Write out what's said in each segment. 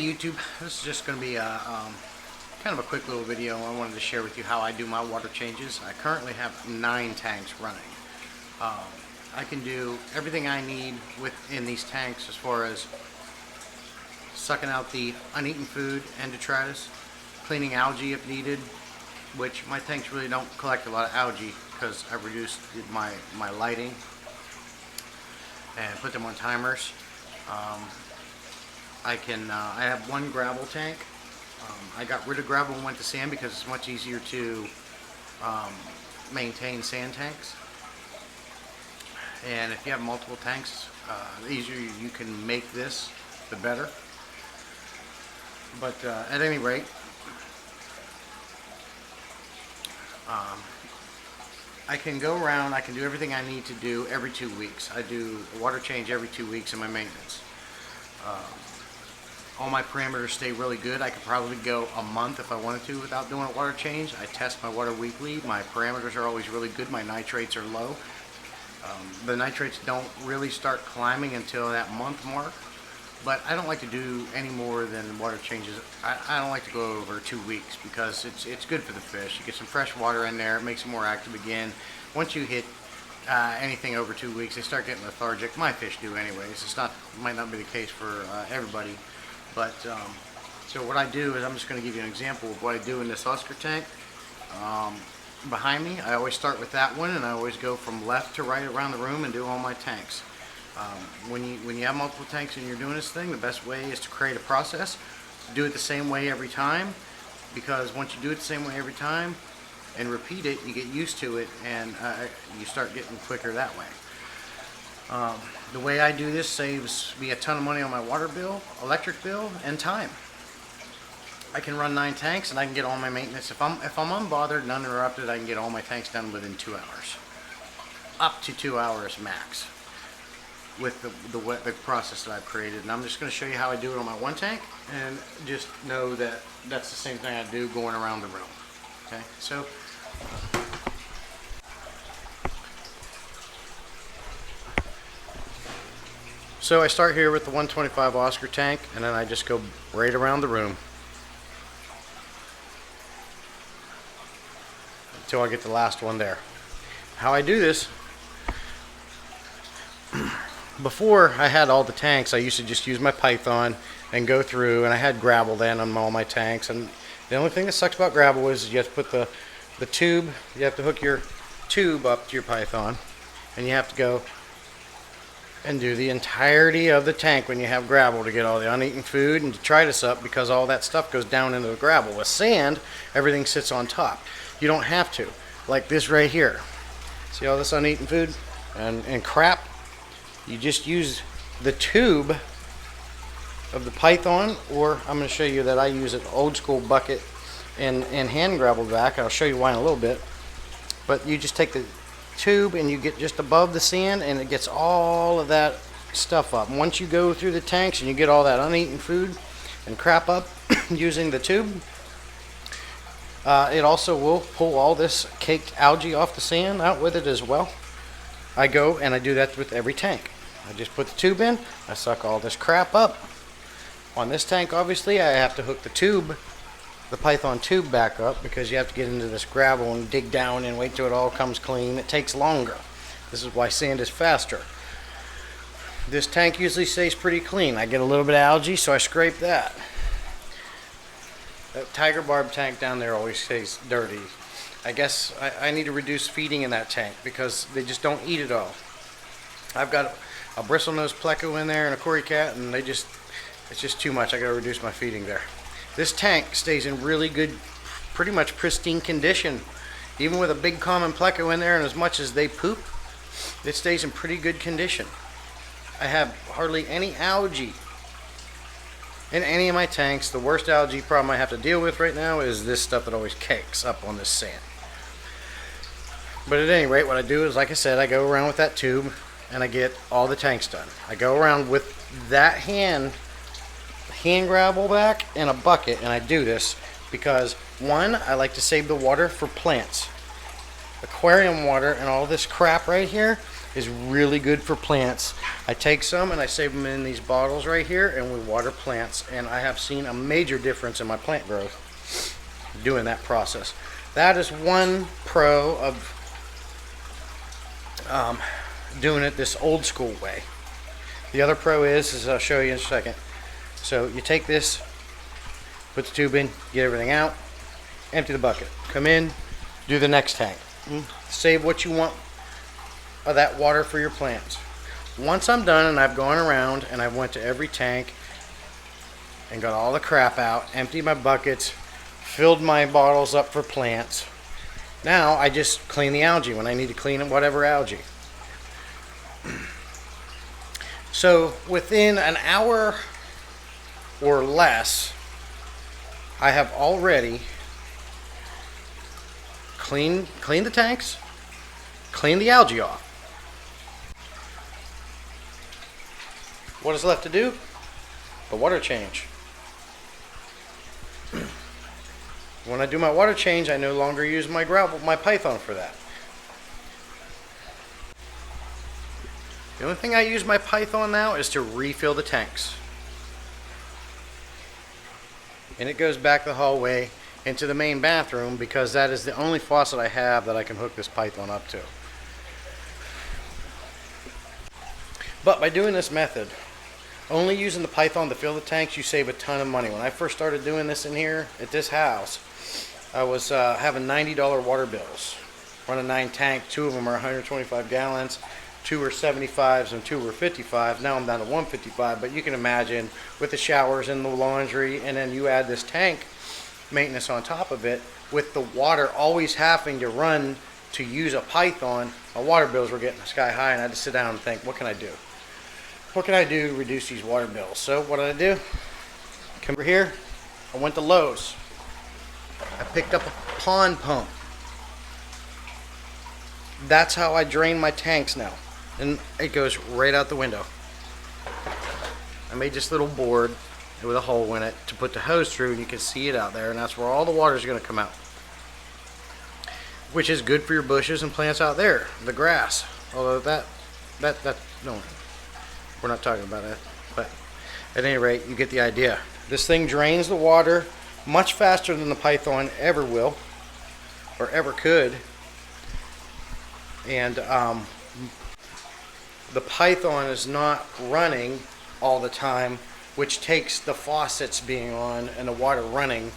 YouTube, this is just going to be a kind of a quick little video. I wanted to share with you how I do my water changes. I currently have 9 tanks running. I can do everything I need within these tanks as far as sucking out the uneaten food and detritus, cleaning algae if needed, which my tanks really don't collect a lot of algae because I've reduced my lighting and put them on timers. I have 1 gravel tank. I got rid of gravel and went to sand because it's much easier to maintain sand tanks. And if you have multiple tanks, the easier you can make this, the better. But at any rate, I can go around, I can do everything I need to do every 2 weeks. I do a water change every 2 weeks in my maintenance. All my parameters stay really good. I could probably go a month if I wanted to without doing a water change. I test my water weekly. My parameters are always really good. My nitrates are low. The nitrates don't really start climbing until that month mark. But I don't like to do any more than water changes. I don't like to go over 2 weeks because it's good for the fish. You get some fresh water in there. It makes them more active again. Once you hit anything over 2 weeks, they start getting lethargic. My fish do anyways. Might not be the case for everybody. But so what I do is, I'm just going to give you an example of what I do in this Oscar tank. Behind me, I always start with that one, and I always go from left to right around the room and do all my tanks. When you have multiple tanks and you're doing this thing, the best way is to create a process. Do it the same way every time, because once you do it the same way every time and repeat it, you get used to it, and you start getting quicker that way. The way I do this saves me a ton of money on my water bill, electric bill, and time. I can run 9 tanks and I can get all my maintenance. If I'm unbothered and uninterrupted, I can get all my tanks done within 2 hours. Up to 2 hours max with the process that I've created. And I'm just going to show you how I do it on my 1 tank, and just know that that's the same thing I do going around the room. Okay, So I start here with the 125 Oscar tank, and then I just go right around the room until I get the last one there. How I do this, before I had all the tanks, I used to just use my Python and go through, and I had gravel then on all my tanks. And the only thing that sucks about gravel is you have to put the tube, you have to hook your tube up to your Python, and you have to go and do the entirety of the tank when you have gravel to get all the uneaten food and detritus up, because all that stuff goes down into the gravel. With sand, everything sits on top. You don't have to. Like this right here. See all this uneaten food and crap? You just use the tube of the Python, or I'm going to show you that I use an old school bucket and hand gravel back. I'll show you why in a little bit. But you just take the tube and you get just above the sand, and it gets all of that stuff up. Once you go through the tanks and you get all that uneaten food and crap up using the tube, it also will pull all this caked algae off the sand out with it as well. I go and I do that with every tank. I just put the tube in, I suck all this crap up. On this tank, obviously, I have to hook the Python tube back up, because you have to get into this gravel and dig down and wait till it all comes clean. It takes longer. This is why sand is faster. This tank usually stays pretty clean. I get a little bit of algae, so I scrape that. That tiger barb tank down there always stays dirty. I guess I need to reduce feeding in that tank because they just don't eat it all. I've got a bristlenose pleco in there and a cory cat, and it's just too much. I got to reduce my feeding there. This tank stays in really good, pretty much pristine condition. Even with a big common pleco in there, and as much as they poop, it stays in pretty good condition. I have hardly any algae in any of my tanks. The worst algae problem I have to deal with right now is this stuff that always cakes up on this sand. But at any rate, what I do is, like I said, I go around with that tube and I get all the tanks done. I go around with that hand gravel back and a bucket, and I do this because, one, I like to save the water for plants. Aquarium water and all this crap right here is really good for plants. I take some and I save them in these bottles right here, and we water plants, and I have seen a major difference in my plant growth doing that process. That is one pro of doing it this old school way. The other pro is I'll show you in a second. So you take this, put the tube in, get everything out, empty the bucket, come in, do the next tank. Save what you want of that water for your plants. Once I'm done and I've gone around and I went to every tank and got all the crap out, emptied my buckets, filled my bottles up for plants, now I just clean the algae when I need to clean whatever algae. So within an hour or less, I have already cleaned the tanks, cleaned the algae off. What is left to do? The water change. When I do my water change, I no longer use my Python for that. The only thing I use my Python now is to refill the tanks. And it goes back the hallway into the main bathroom because that is the only faucet I have that I can hook this Python up to. But by doing this method, only using the Python to fill the tanks, you save a ton of money. When I first started doing this in here at this house, I was having $90 water bills. Running 9 tanks, 2 of them are 125 gallons, 2 are 75s and 2 were 55. Now I'm down to 155, but you can imagine with the showers and the laundry, and then you add this tank maintenance on top of it, with the water always having to run to use a Python, my water bills were getting sky high, and I had to sit down and think, what can I do? What can I do to reduce these water bills? So what did I do? Come over here, I went to Lowe's. I picked up a pond pump. That's how I drain my tanks now. And it goes right out the window. I made this little board with a hole in it to put the hose through, and you can see it out there, and that's where all the water is going to come out. Which is good for your bushes and plants out there, the grass. Although no, we're not talking about that. But at any rate, you get the idea. This thing drains the water much faster than the Python ever will, or ever could. And the Python is not running all the time, which takes the faucets being on and the water running.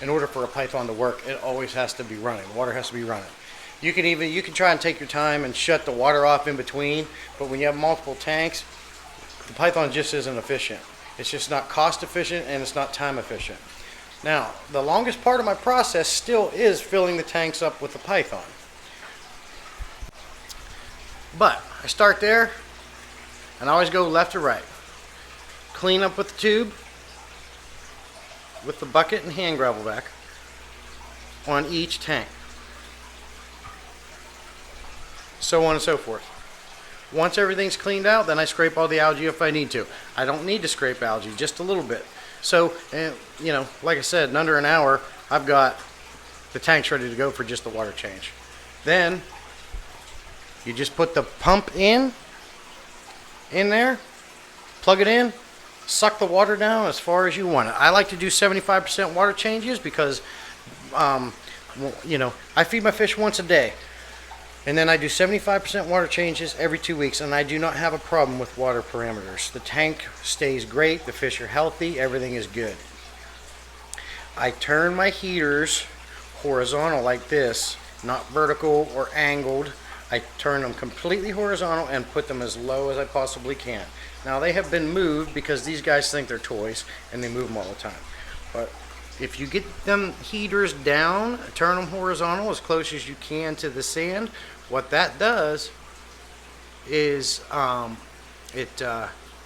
In order for a Python to work, it always has to be running. The water has to be running. You can try and take your time and shut the water off in between, but when you have multiple tanks, the Python just isn't efficient. It's just not cost efficient, and it's not time efficient. Now, the longest part of my process still is filling the tanks up with the Python. But I start there, and I always go left to right. Clean up with the tube, with the bucket and hand gravel back on each tank. So on and so forth. Once everything's cleaned out, then I scrape all the algae if I need to. I don't need to scrape algae, just a little bit. So, like I said, in under an hour, I've got the tanks ready to go for just the water change. Then, you just put the pump in there, plug it in, suck the water down as far as you want it. I like to do 75% water changes because, I feed my fish once a day. And then I do 75% water changes every 2 weeks, and I do not have a problem with water parameters. The tank stays great, the fish are healthy, everything is good. I turn my heaters horizontal like this, not vertical or angled. I turn them completely horizontal and put them as low as I possibly can. Now they have been moved because these guys think they're toys and they move them all the time. But if you get them heaters down, turn them horizontal as close as you can to the sand, what that does is it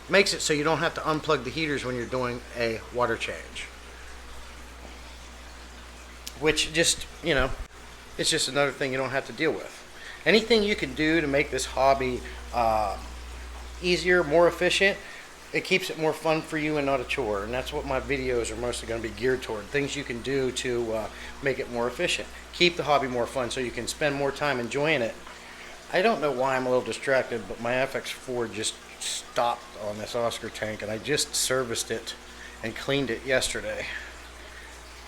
makes it so you don't have to unplug the heaters when you're doing a water change. Which just, it's just another thing you don't have to deal with. Anything you can do to make this hobby easier, more efficient, it keeps it more fun for you and not a chore. And that's what my videos are mostly going to be geared toward. Things you can do to make it more efficient. Keep the hobby more fun so you can spend more time enjoying it I don't know why I'm a little distracted, but my FX4 just stopped on this Oscar tank, and I just serviced it and cleaned it yesterday.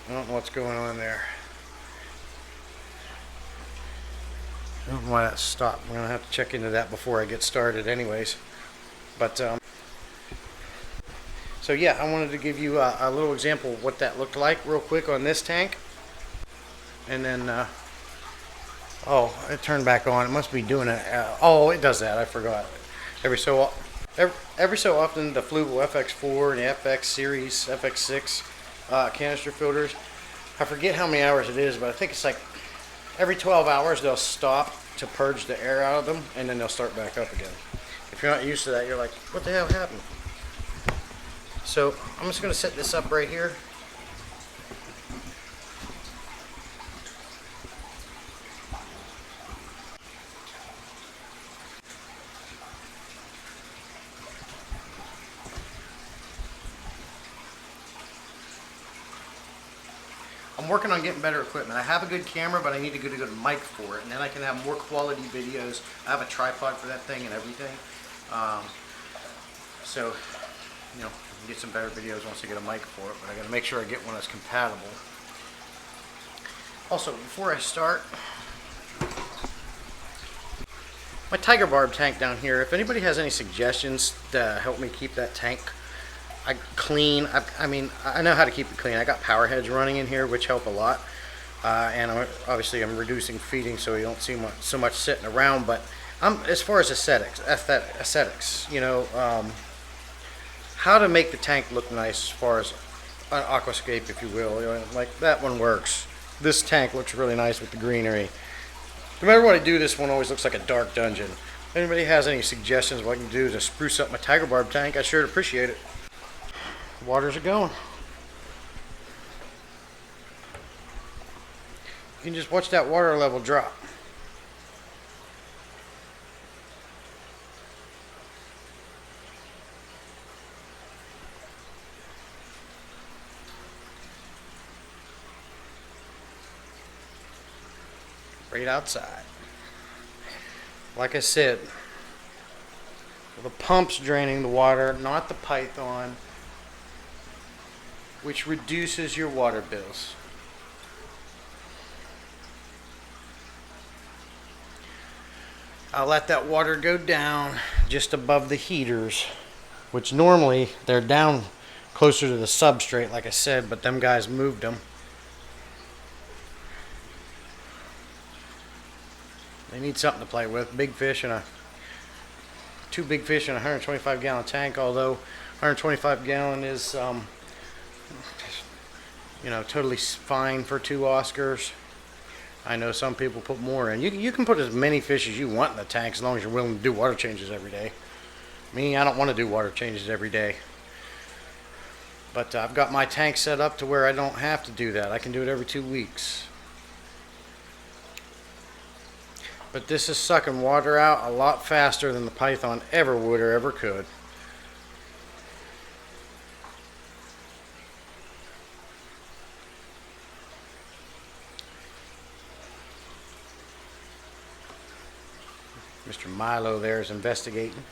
I don't know what's going on there. I don't know why that stopped. I'm going to have to check into that before I get started anyways. But, so yeah, I wanted to give you a little example of what that looked like real quick on this tank. And then, oh, it turned back on. It must be doing it. Oh, it does that. I forgot. Every so often, the Fluval FX4 and the FX series, FX6 canister filters, I forget how many hours it is, but I think it's like every 12 hours they'll stop to purge the air out of them, and then they'll start back up again. If you're not used to that, you're like, what the hell happened? So I'm just going to set this up right here. I'm working on getting better equipment. I have a good camera, but I need to get a good mic for it, and then I can have more quality videos. I have a tripod for that thing and everything. So, you know, I can get some better videos once I get a mic for it, but I got to make sure I get one that's compatible. Also, before I start, my Tiger Barb tank down here, if anybody has any suggestions to help me keep that tank clean, I mean, I know how to keep it clean. I got power heads running in here, which help a lot. And obviously I'm reducing feeding so you don't see so much sitting around. But as far as aesthetics, you know, how to make the tank look nice as far as an aquascape, if you will. You know, like that one works. This tank looks really nice with the greenery. No matter what I do, this one always looks like a dark dungeon. If anybody has any suggestions what I can do to spruce up my Tiger Barb tank, I sure appreciate it. Waters are going. You can just watch that water level drop. Right outside. Like I said, the pump's draining the water, not the python, which reduces your water bills. I'll let that water go down just above the heaters, which normally they're down closer to the substrate, like I said, but them guys moved them. They need something to play with. Big fish and two big fish in a 125 gallon tank, although 125 gallon is you know, totally fine for 2 Oscars. I know some people put more in. You can put as many fish as you want in the tank as long as you're willing to do water changes every day. Me, I don't want to do water changes every day. But I've got my tank set up to where I don't have to do that. I can do it every 2 weeks. But this is sucking water out a lot faster than the python ever would or ever could. Mr. Milo there is investigating.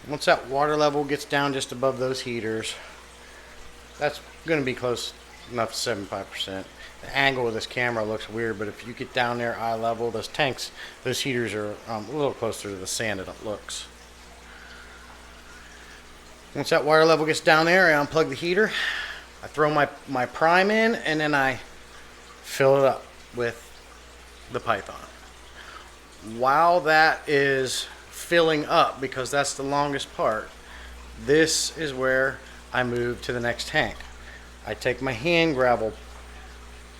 Once that water level gets down just above those heaters, that's going to be close enough to 75%. The angle of this camera looks weird, but if you get down there eye level, those tanks, those heaters are a little closer to the sand than it looks. Once that water level gets down there, I unplug the heater, I throw my prime in, and then I fill it up with the python. While that is filling up, because that's the longest part, this is where I move to the next tank. I take my hand gravel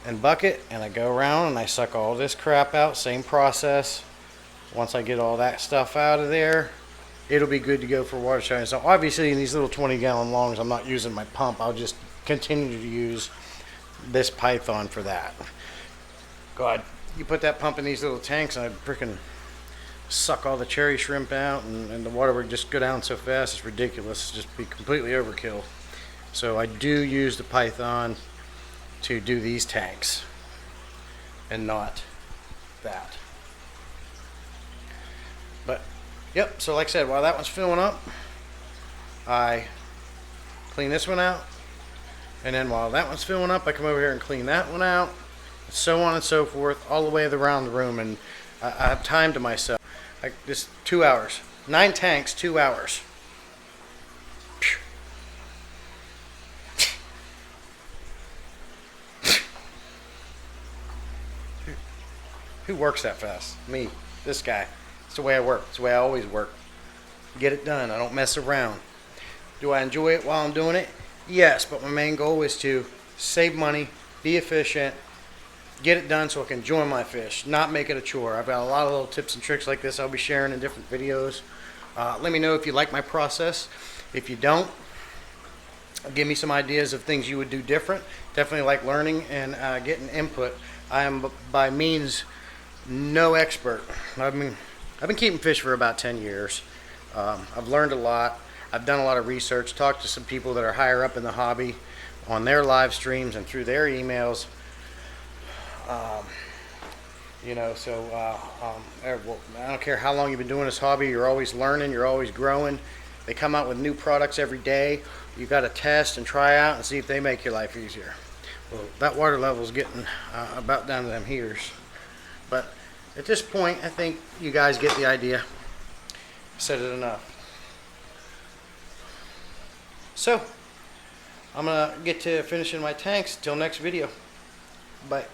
and bucket and I go around and I suck all this crap out. Same process. Once I get all that stuff out of there, it'll be good to go for water change. So obviously in these little 20-gallon longs, I'm not using my pump. I'll just continue to use this python for that. God, you put that pump in these little tanks and I freaking suck all the cherry shrimp out, and the water would just go down so fast it's ridiculous. It'd just be completely overkill. So I do use the python to do these tanks and not that. But, yep, so like I said, while that one's filling up, I clean this one out. And then while that one's filling up, I come over here and clean that one out. So on and so forth, all the way around the room. And I have time to myself. Just 2 hours. 9 tanks, 2 hours. Who works that fast? Me. This guy. It's the way I work. It's the way I always work. Get it done. I don't mess around. Do I enjoy it while I'm doing it? Yes, but my main goal is to save money, be efficient, get it done so I can enjoy my fish, not make it a chore. I've got a lot of little tips and tricks like this I'll be sharing in different videos. Let me know if you like my process. If you don't, give me some ideas of things you would do different. Definitely like learning and getting input. I am by means no expert. I've been keeping fish for about 10 years. I've learned a lot. I've done a lot of research, talked to some people that are higher up in the hobby on their live streams and through their emails. I don't care how long you've been doing this hobby, you're always learning, you're always growing. They come out with new products every day. You got to test and try out and see if they make your life easier. Well, that water level is getting about down to them heaters. But at this point, I think you guys get the idea. I said it enough. So, I'm going to get to finishing my tanks. Till next video. Bye.